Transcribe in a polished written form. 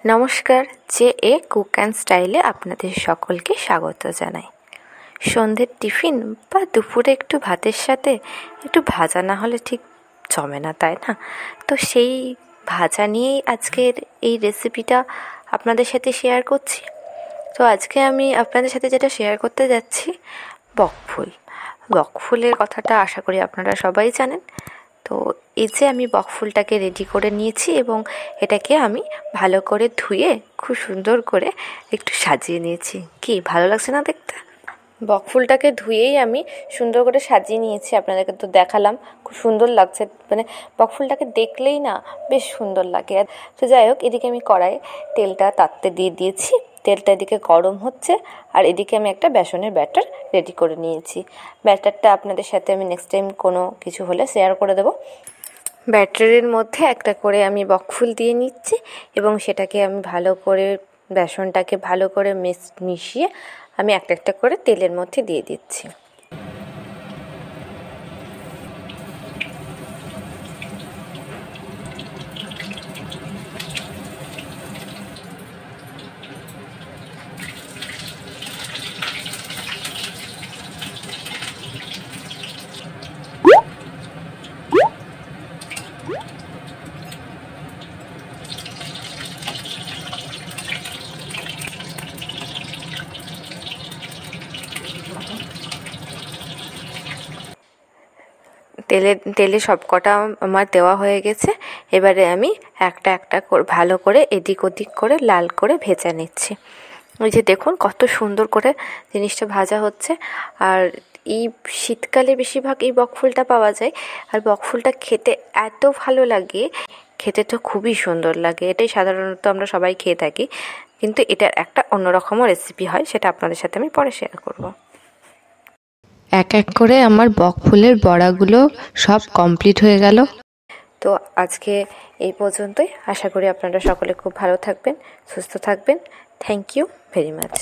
নমস্কার, J A cook and স্টাইলে আপনাদের সকলকে স্বাগত জানাই। সন্ধ্যের টিফিন বা দুপুরে একটু ভাতের সাথে একটু ভাজা না হলে ঠিক জমে না, তাই না? তো সেই ভাজা নিয়েই আজকের এই রেসিপিটা আপনাদের সাথে শেয়ার করছি। তো আজকে আমি আপনাদের সাথে যেটা শেয়ার করতে যাচ্ছি, বকফুল। বকফুলের কথাটা আশা করি আপনারা সবাই জানেন। তো এই যে আমি বকফুলটাকে রেডি করে নিয়েছি এবং এটাকে আমি ভালো করে ধুয়ে খুব সুন্দর করে একটু সাজিয়ে নিয়েছি। কি ভালো লাগছে না দেখতে? বকফুলটাকে ধুয়েই আমি সুন্দর করে সাজিয়ে নিয়েছি, আপনাদেরকে তো দেখালাম। খুব সুন্দর লাগছে, মানে বকফুলটাকে দেখলেই না বেশ সুন্দর লাগে। তো যাই হোক, এদিকে আমি কড়াইয়ে তেলটা তাপতে দিয়ে দিয়েছি। তেলটা এদিকে গরম হচ্ছে আর এদিকে আমি একটা বেসনের ব্যাটার রেডি করে নিয়েছি। ব্যাটারটা আপনাদের সাথে আমি নেক্সট টাইম কোনো কিছু হলে শেয়ার করে দেবো। ব্যাটারের মধ্যে একটা করে আমি বকফুল দিয়ে নিচ্ছি এবং সেটাকে আমি ভালো করে বেসনটাকে ভালো করে মিশিয়ে আমি একটা একটা করে তেলের মধ্যে দিয়ে দিচ্ছি। তেলে সব কটা আমার দেওয়া হয়ে গেছে। এবারে আমি একটা একটা ভালো করে এদিক ওদিক করে লাল করে ভেজে নিচ্ছি। ওই যে দেখুন কত সুন্দর করে জিনিসটা ভাজা হচ্ছে। আর এই শীতকালে বেশিরভাগ এই বকফুলটা পাওয়া যায়। আর বকফুলটা খেতে এত ভালো লাগে, খেতে তো খুবই সুন্দর লাগে। এটাই সাধারণত আমরা সবাই খেয়ে থাকি, কিন্তু এটার একটা অন্যরকমও রেসিপি হয়, সেটা আপনাদের সাথে আমি পরে শেয়ার করব। এক এক করে আমার বকফুলের বড়াগুলো সব কমপ্লিট হয়ে গেল। তো আজকে এই পর্যন্তই। আশা করি আপনারা সকলে খুব ভালো থাকবেন, সুস্থ থাকবেন। Thank you very much.